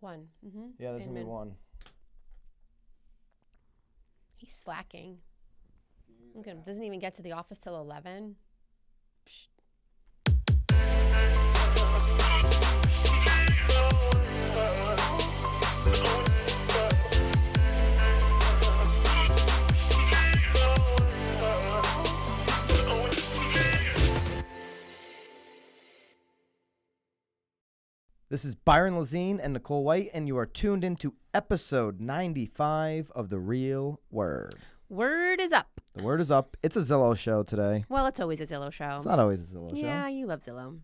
1. Mm-hmm. Yeah, there's going to be 1. He's slacking. Look at him. Doesn't even get to the office till 11. Psh. This is Byron and Nicole White, and you are tuned into episode 95 of The Real Word. Word is up. The word is up. It's a Zillow show today. Well, it's always a Zillow show. It's not always a Zillow show. Yeah, you love Zillow.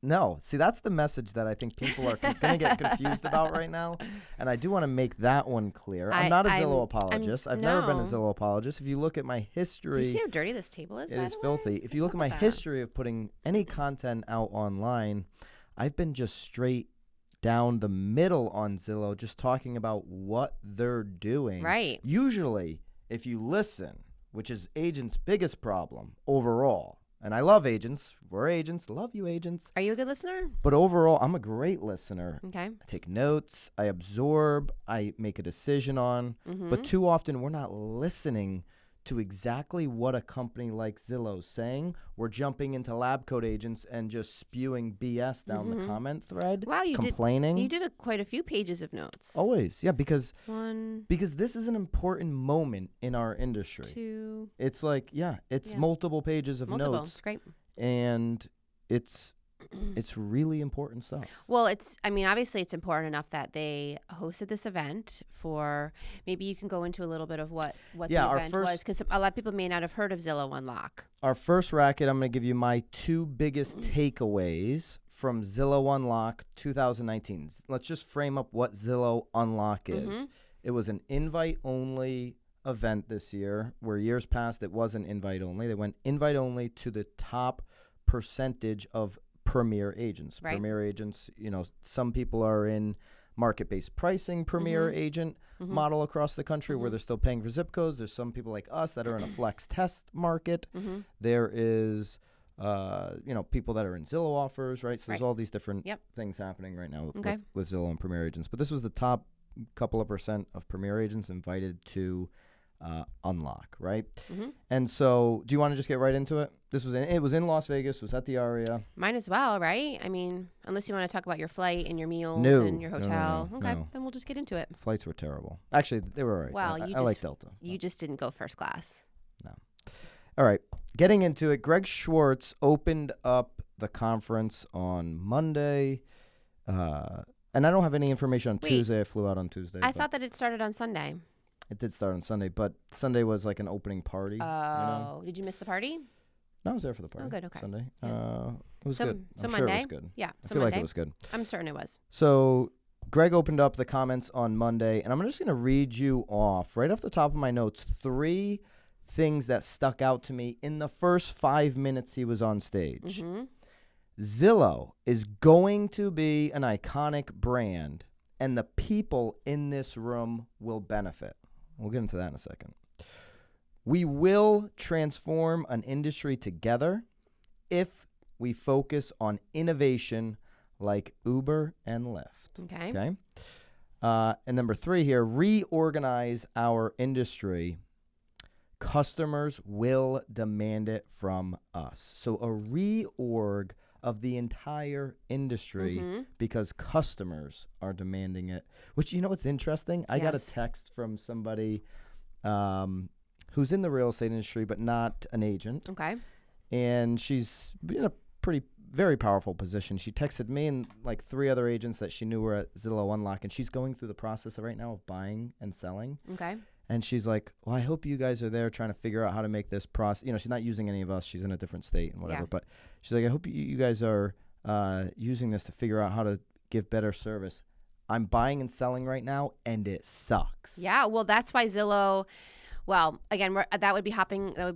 No. See, that's the message that I think people are going to get confused about right now. And I do want to make that one clear. I'm not a Zillow apologist. I've never been a Zillow apologist. If you look at my history. Do you see how dirty this table is? It is filthy. If you look at my history of putting any content out online, I've been just straight down the middle on Zillow, just talking about what they're doing. Right. Usually, if you listen, which is agents' biggest problem overall, and I love agents. We're agents. Love you, agents. Are you a good listener? But overall, I'm a great listener. Okay. I take notes. I absorb. I make a decision on. Mm-hmm. But too often, we're not listening to exactly what a company like Zillow is saying. We're jumping into lab coat agents and just spewing BS down the comment thread. Wow, you complaining. You did quite a few pages of notes. Always, yeah, because 1, this is an important moment in our industry. 2. It's like, it's multiple pages of notes. It's great. And it's really important stuff. Well, obviously it's important enough that they hosted this event for, maybe you can go into a little bit of what the event was, because a lot of people may not have heard of Zillow Unlock. Our first racket, I'm going to give you my 2 biggest takeaways from Zillow Unlock 2019. Let's just frame up what Zillow Unlock is. Mm-hmm. It was an invite-only event this year, where years past it wasn't invite-only. They went invite-only to the top percentage of premier agents. Right. Premier agents, some people are in market-based pricing premier agent model across the country where they're still paying for zip codes. There's some people like us that are in a flex test market. There is people that are in Zillow Offers, right? So there's all these different things happening right now with Zillow and premier agents. But this was the top couple of percent of premier agents invited to Unlock, right? And so, do you want to just get right into it? It was in Las Vegas. It was at the Aria. Might as well, right? I mean, unless you want to talk about your flight and your meals and your hotel. No, okay, then we'll just get into it. Flights were terrible. Actually, they were all right. Well, I like Delta. You just didn't go first class. No. All right, getting into it. Greg Schwartz opened up the conference on Monday, and I don't have any information on Tuesday. I flew out on Tuesday. I thought that it started on Sunday. It did start on Sunday, but Sunday was like an opening party. Oh, did you miss the party? No, I was there for the party. Oh, good, okay. Sunday. Yeah. It was good. So I'm Monday? sure it was good. Yeah, I feel like it was good. I'm certain it was. So Greg opened up the comments on Monday, and I'm just going to read you off, right off the top of my notes, 3 things that stuck out to me in the first 5 minutes he was on stage. Zillow is going to be an iconic brand, and the people in this room will benefit. We'll get into that in a second. We will transform an industry together if we focus on innovation like Uber and Lyft. Okay. And number 3 here, reorganize our industry. Customers will demand it from us. So a reorg of the entire industry because customers are demanding it. Which, what's interesting? I got a text from somebody who's in the real estate industry but not an agent. Okay. And she's in a very powerful position. She texted me and like 3 other agents that she knew were at Zillow Unlock, and she's going through the process right now of buying and selling. Okay. And she's like, well, I hope you guys are there trying to figure out how to make this process. She's not using any of us. She's in a different state and whatever. Yeah. But she's like, I hope you guys are using this to figure out how to give better service. I'm buying and selling right now, and it sucks. Yeah, well, that's why Zillow. Well, again, that would be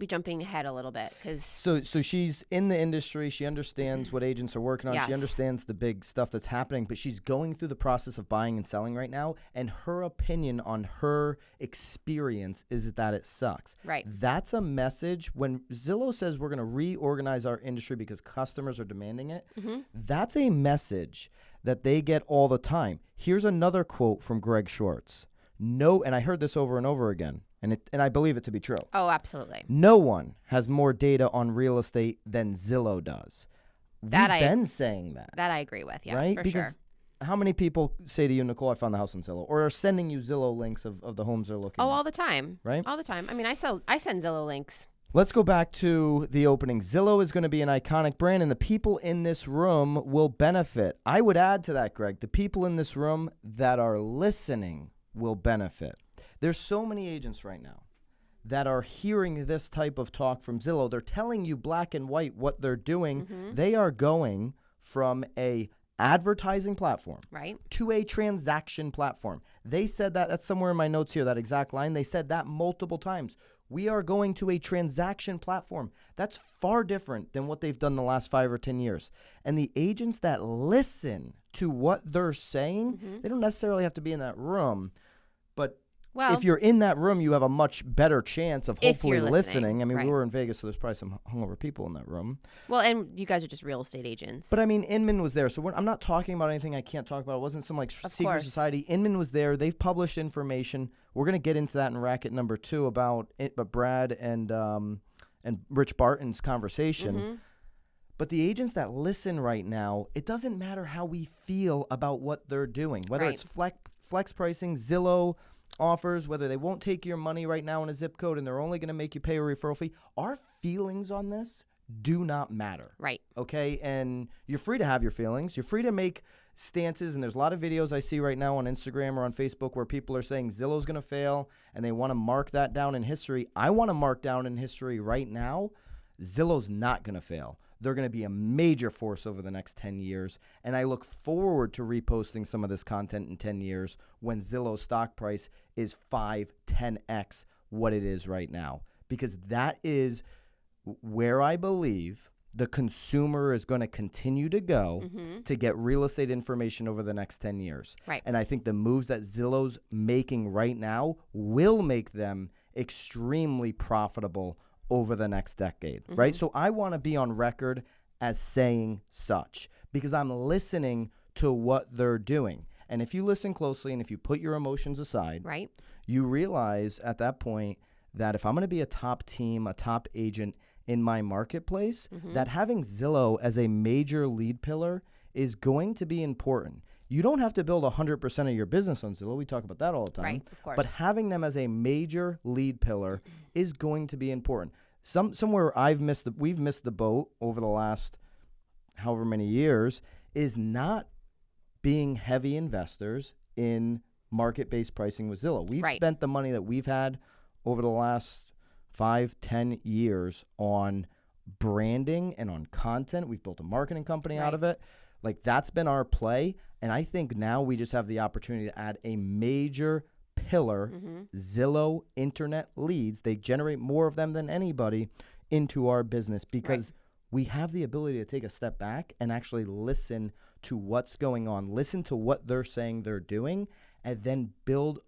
jumping ahead a little bit because. So she's in the industry. She understands what agents are working on. Yes. She understands the big stuff that's happening, but she's going through the process of buying and selling right now. And her opinion on her experience is that it sucks. Right. That's a message. When Zillow says we're going to reorganize our industry because customers are demanding it, that's a message that they get all the time. Here's another quote from Greg Schwartz. No, and I heard this over and over again, and I believe it to be true. Oh, absolutely. No one has more data on real estate than Zillow does. We've been saying that. That I agree with, yeah, right? For because sure. How many people say to you, Nicole, I found the house on Zillow, or are sending you Zillow links of the homes they're looking at? Oh, all the time. Right? All the time. I mean, I send Zillow links. Let's go back to the opening. Zillow is going to be an iconic brand, and the people in this room will benefit. I would add to that, Greg, the people in this room that are listening will benefit. There's so many agents right now that are hearing this type of talk from Zillow. They're telling you black and white what they're doing. Mm-hmm. They are going from a advertising platform right to a transaction platform. They said that. That's somewhere in my notes here, that exact line. They said that multiple times. We are going to a transaction platform. That's far different than what they've done the last 5 or 10 years. And the agents that listen to what they're saying, they don't necessarily have to be in that room, but if you're in that room, you have a much better chance of hopefully listening. I mean, we were in Vegas, so there's probably some hungover people in that room. Well, and you guys are just real estate agents. But I mean, Inman was there, so I'm not talking about anything I can't talk about. It wasn't some secret society. Inman was there. They've published information. We're going to get into that in racket number 2 about it, but Brad and Rich Barton's conversation. But the agents that listen right now, it doesn't matter how we feel about what they're doing, whether it's flex pricing, Zillow Offers, whether they won't take your money right now in a zip code and they're only going to make you pay a referral fee. Our feelings on this do not matter. Right. Okay? And you're free to have your feelings. You're free to make stances, and there's a lot of videos I see right now on Instagram or on Facebook where people are saying Zillow's going to fail and they want to mark that down in history. I want to mark down in history right now, Zillow's not going to fail. They're going to be a major force over the next 10 years. And I look forward to reposting some of this content in 10 years when Zillow's stock price is 5-10x what it is right now. Because that is where I believe the consumer is going to continue to go to get real estate information over the next 10 years. Right. And I think the moves that Zillow's making right now will make them extremely profitable over the next decade, right? So I want to be on record as saying such because I'm listening to what they're doing. And if you listen closely and if you put your emotions aside, right, you realize at that point that if I'm going to be a top team, a top agent in my marketplace, that having Zillow as a major lead pillar is going to be important. You don't have to build 100% of your business on Zillow. We talk about that all the time. Right, of course. But having them as a major lead pillar is going to be important. Somewhere we've missed the boat over the last however many years is not being heavy investors in market-based pricing with Zillow. We've spent the money that we've had over the last 5-10 years on branding and on content. We've built a marketing company out of it. Like, that's been our play. And I think now we just have the opportunity to add a major pillar, Zillow internet leads. They generate more of them than anybody into our business because we have the ability to take a step back and actually listen to what's going on, listen to what they're saying they're doing, and then build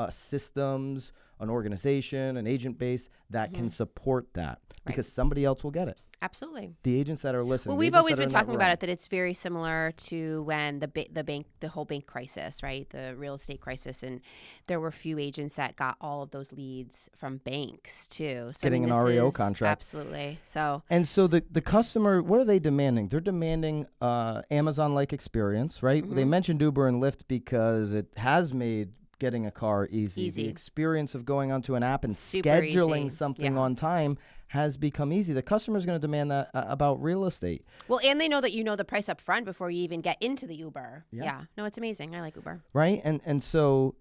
systems, an organization, an agent base that can support that because somebody else will get it. Absolutely. The agents that are listening. Well, we've always been talking about it, that it's very similar to when the whole bank crisis, right? The real estate crisis. And there were few agents that got all of those leads from banks too. So, getting an REO contract. Absolutely. And so the customer, what are they demanding? They're demanding Amazon-like experience, right? They mentioned Uber and Lyft because it has made getting a car easy. The experience of going onto an app and scheduling something on time has become easy. The customer is going to demand that about real estate. Well, and they know that you know the price up front before you even get into the Uber. Yeah. No, it's amazing. I like Uber. Right? And so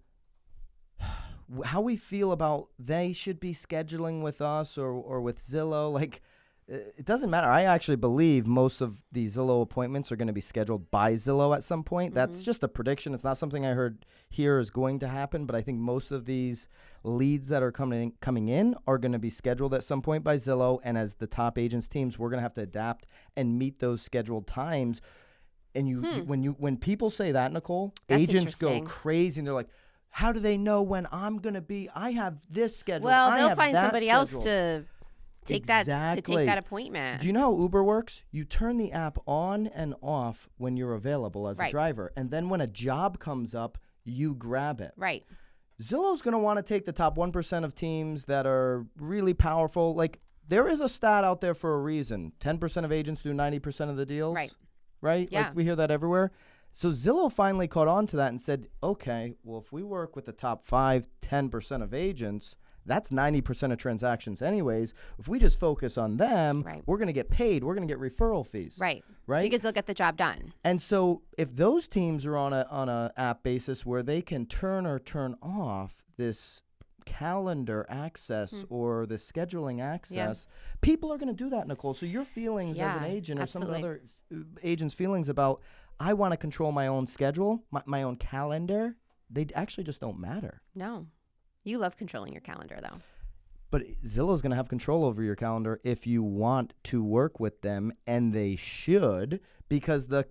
how we feel about they should be scheduling with us or with Zillow, like, it doesn't matter. I actually believe most of the Zillow appointments are going to be scheduled by Zillow at some point. That's just a prediction. It's not something I heard here is going to happen, but I think most of these leads that are coming in are going to be scheduled at some point by Zillow. And as the top agents teams, we're going to have to adapt and meet those scheduled times. And when people say that, Nicole, that's agents go crazy and they're like, how do they know when I'm going to be? I have this schedule. Well, they'll find somebody else to take that appointment. Do you know how Uber works? You turn the app on and off when you're available as a driver. And then when a job comes up, you grab it. Right. Zillow's going to want to take the top 1% of teams that are really powerful. Like, there is a stat out there for a reason. 10% of agents do 90% of the deals. Right? Yeah. Like, we hear that everywhere. So Zillow finally caught on to that and said, okay, well, if we work with the top 5-10% of agents, that's 90% of transactions anyways. If we just focus on them, we're going to get paid. We're going to get referral fees. Right. Right? Because they'll get the job done. And so if those teams are on a app basis where they can turn or turn off this calendar access or the scheduling access, people are going to do that, Nicole. So your feelings as an agent or some of the other agents' feelings about, I want to control my own schedule, my own calendar, they actually just don't matter. No. You love controlling your calendar, though. But Zillow's going to have control over your calendar if you want to work with them, and they should, because the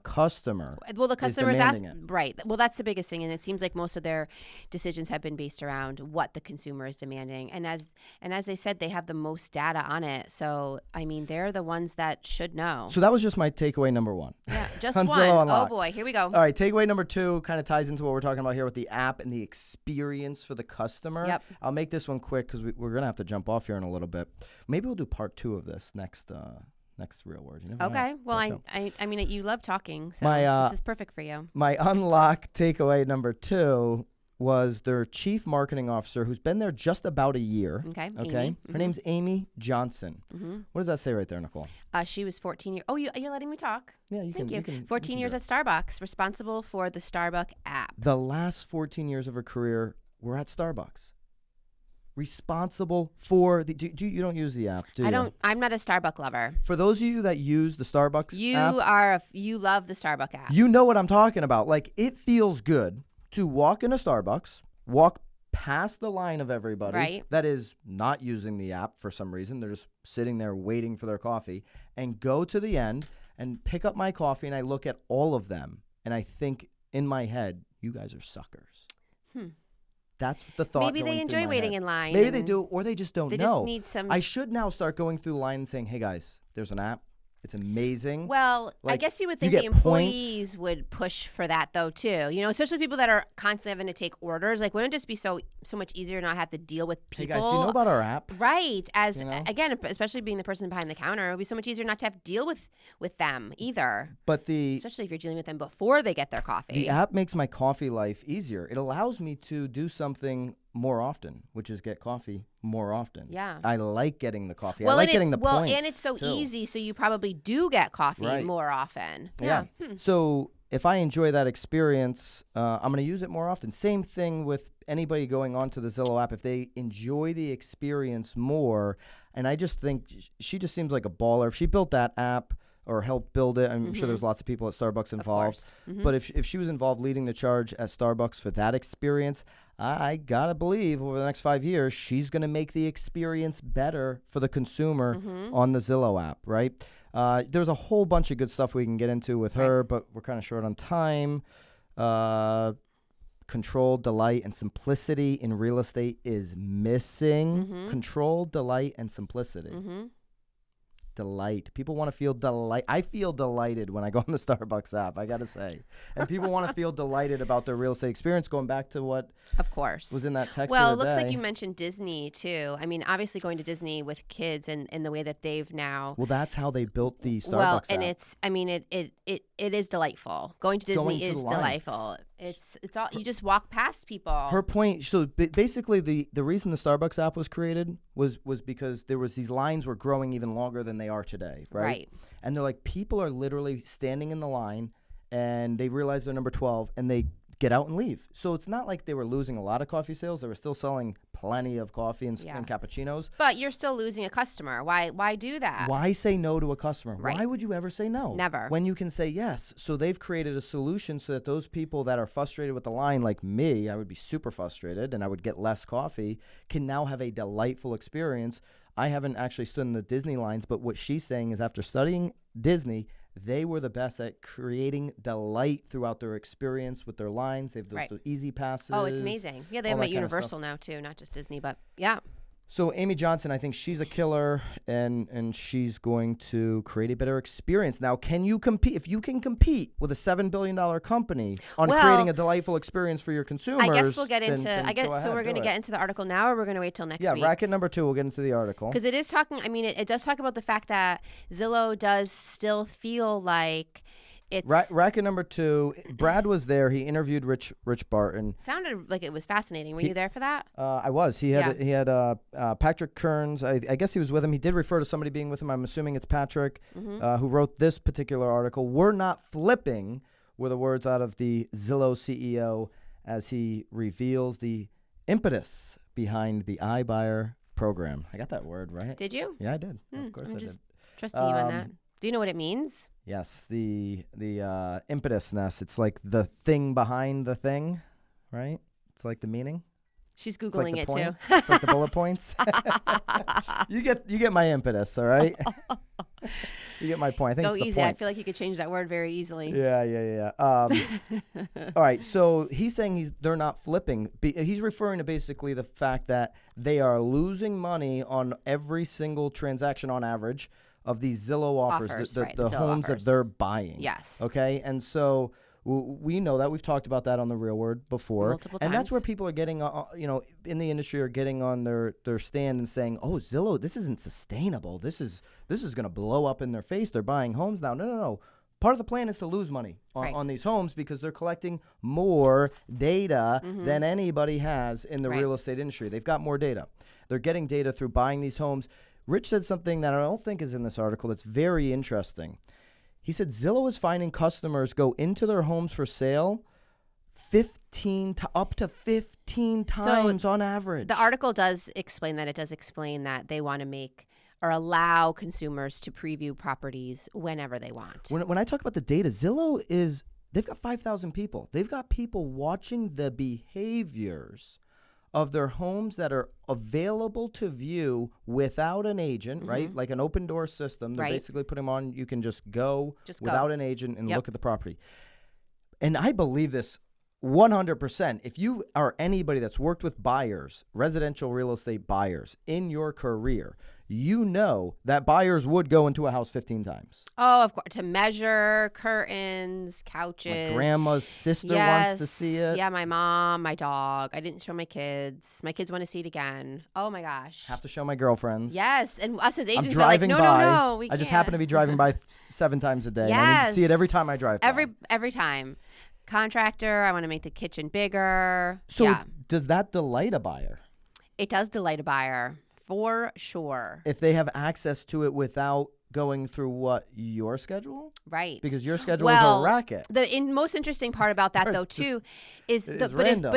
customer. Well, the customers it. Right. Well, that's the biggest thing, and it seems like most of their decisions have been based around what the consumer is demanding. And as they said, they have the most data on it. So I mean, they're the ones that should know. So that was just my takeaway number one. Yeah, just on one. Zillow Unlock. Oh boy, here we go. All right, takeaway number 2 kind of ties into what we're talking about here with the app and the experience for the customer. Yep. I'll make this one quick because we're gonna have to jump off here in a little bit. Maybe we'll do part 2 of this next Real Word. You never okay. know. Well, I mean, you love talking, so this is perfect for you. My unlock takeaway number 2 was their chief marketing officer, who's been there just about a year. Okay. Amy. Her name's Amy Johnson. What does that say right there, Nicole? She was 14 years. Oh, you're letting me talk. Yeah, you Thank can. you. 14 years at Starbucks, responsible for the Starbucks app. The last 14 years of her career were at Starbucks. Responsible for the. You don't use the app, do you? I don't. I'm not a Starbucks lover. For those of you that use the Starbucks app, you love the Starbucks app. You know what I'm talking about. Like, it feels good to walk in a Starbucks, walk past the line of everybody that is not using the app for some reason. They're just sitting there waiting for their coffee, and go to the end and pick up my coffee, and I look at all of them, and I think in my head, you guys are suckers. That's the thought. Maybe they enjoy waiting in line. Maybe they do, or they just don't know. They just need some. I should now start going through the line and saying, hey guys, there's an app. It's amazing. Well, I guess you would think the employees would push for that, though, too. You know, especially people that are constantly having to take orders. Like, wouldn't it just be so much easier to not have to deal with people? Hey, guys, do you know about our app? Right. Again, especially being the person behind the counter, it would be so much easier not to have to deal with them either. But especially if you're dealing with them before they get their coffee. The app makes my coffee life easier. It allows me to do something more often, which is get coffee more often. Yeah. I like getting the coffee. I like getting the points. Well, and it's so easy, so you probably do get coffee more often. Yeah. So if I enjoy that experience, I'm going to use it more often. Same thing with anybody going onto the Zillow app. If they enjoy the experience more, and I just think she just seems like a baller. If she built that app or helped build it, I'm sure there's lots of people at Starbucks involved. But if she was involved leading the charge at Starbucks for that experience, I got to believe over the next 5 years, she's going to make the experience better for the consumer on the Zillow app, right? There's a whole bunch of good stuff we can get into with her, but we're kind of short on time. Control, delight, and simplicity in real estate is missing. Control, delight, and simplicity. Delight. People want to feel delight. I feel delighted when I go on the Starbucks app, I got to say. And people want to feel delighted about their real estate experience, going back to what of course was in that text. Well, it looks like you mentioned Disney too. I mean, obviously going to Disney with kids and the way that they've now. Well, that's how they built the Starbucks app. It's, I mean, it is delightful. Going to Disney is delightful. It's all, you just walk past people. Her point, so basically the reason the Starbucks app was created was because there was these lines were growing even longer than they are today, right? And they're like, people are literally standing in the line and they realize they're number 12 and they get out and leave. So it's not like they were losing a lot of coffee sales. They were still selling plenty of coffee and cappuccinos. But you're still losing a customer. Why do that? Why say no to a customer? Why would you ever say no? Never. When you can say yes. So they've created a solution so that those people that are frustrated with the line, like me, I would be super frustrated and I would get less coffee, can now have a delightful experience. I haven't actually stood in the Disney lines, but what she's saying is after studying Disney, they were the best at creating delight throughout their experience with their lines. They've those easy passes. Oh, it's amazing. Yeah, they have them at Universal now too, not just Disney, but yeah. So Amy Johnson, I think she's a killer, and she's going to create a better experience. Now, can you compete? If you can compete with a $7 billion company on creating a delightful experience for your consumers, I guess we'll get into. then We're going to get into the article now, or we're going to wait till next week. Yeah, racket number 2. We'll get into the article because it is talking. I mean, it does talk about the fact that Zillow does still feel like. It's racket number 2. Brad was there. He interviewed Rich Barton. Sounded like it was fascinating. Were you there for that? I was. He had Patrick Kearns. I guess he was with him. He did refer to somebody being with him. I'm assuming it's Patrick, who wrote this particular article. We're not flipping, were the words out of the Zillow CEO as he reveals the impetus behind the iBuyer program. I got that word right. Did you? Yeah, I did. Of course, I'm I just did. trusting you on that. Do you know what it means? Yes, the impetusness. It's like the thing behind the thing, right? It's like the meaning. She's Googling it too. It's like the bullet points. You get my impetus, all right? You get my point. I think Go it's the easy. point. I feel like you could change that word very easily. Yeah. All right. So he's saying they're not flipping. He's referring to basically the fact that they are losing money on every single transaction on average of these Zillow offers, the Zillow homes offers that they're buying. Yes. Okay. And so we know that. We've talked about that on the Real Word before. Multiple and times. that's where people are getting, in the industry are getting on their stand and saying, oh, Zillow, this isn't sustainable. This is going to blow up in their face. They're buying homes now. No. Part of the plan is to lose money on these homes because they're collecting more data than anybody has in the real estate industry. They've got more data. They're getting data through buying these homes. Rich said something that I don't think is in this article that's very interesting. He said Zillow is finding customers go into their homes for sale up to 15 times on average. The article does explain that. It does explain that they want to make or allow consumers to preview properties whenever they want. When I talk about the data, Zillow they've got 5,000 people. They've got people watching the behaviors of their homes that are available to view without an agent, right? Like an open door system. They're basically putting them on. You can just go without an agent and look at the property. And I believe this 100%. If you are anybody that's worked with buyers, residential real estate buyers in your career, you know that buyers would go into a house 15 times. Oh, of course. To measure curtains, couches. My grandma's sister wants to see it. Yeah, my mom, my dog. I didn't show my kids. My kids want to see it again. Oh, my gosh. Have to show my girlfriends. Yes. And us as agents I'm driving are like, no, by. we I just can't. happen to be driving by 7 times a day. Yes. And I need to see it every time I drive by. Every time. Contractor, I want to make the kitchen bigger. So does that delight a buyer? It does delight a buyer. For sure. If they have access to it without going through your schedule? Right. Because your schedule is a racket. The most interesting part about that though too is random.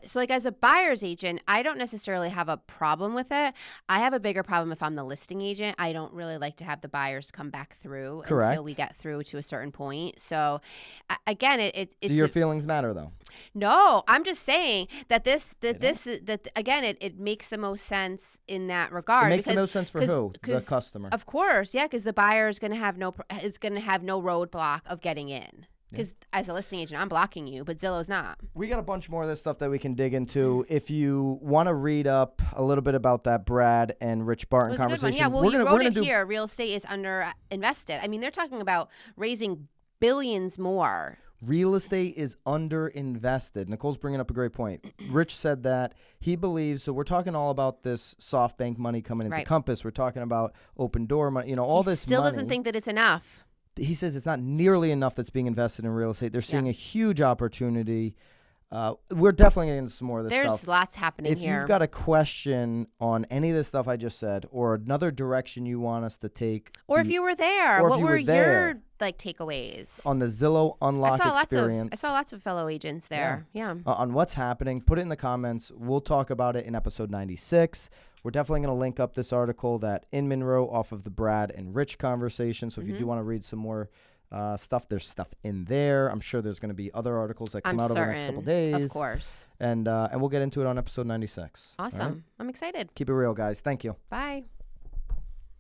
so like as a buyer's agent, I don't necessarily have a problem with it. I have a bigger problem if I'm the listing agent. I don't really like to have the buyers come back through until we get through to a certain point. So again, it's do your feelings matter though? No, I'm just saying that it makes the most sense in that regard. It makes the most sense for who? The customer. Of course, yeah, because the buyer is going to have no roadblock of getting in. Because as a listing agent, I'm blocking you, but Zillow's not. We got a bunch more of this stuff that we can dig into. If you want to read up a little bit about that Brad and Rich Barton conversation. Yeah, well, you wrote it here. Real estate is under invested. I mean, they're talking about raising billions more. Real estate is underinvested. Nicole's bringing up a great point. Rich said that he believes, so we're talking all about this SoftBank money coming into Compass. We're talking about open door money, all this money. He still doesn't think that it's enough. He says it's not nearly enough that's being invested in real estate. They're seeing a huge opportunity. We're definitely getting into some more of this stuff. There's lots happening here. If you've got a question on any of the stuff I just said or another direction you want us to take. Or if you were there. What were your takeaways? On the Zillow Unlock experience. I saw lots of fellow agents there. Yeah. On what's happening. Put it in the comments. We'll talk about it in episode 96. We're definitely going to link up this article that Inman wrote off of the Brad and Rich conversation. So if you do want to read some more stuff, there's stuff in there. I'm sure there's going to be other articles that come out over the next couple days. Of course. And we'll get into it on episode 96. Awesome. Right? I'm excited. Keep it real, guys. Thank you. Bye.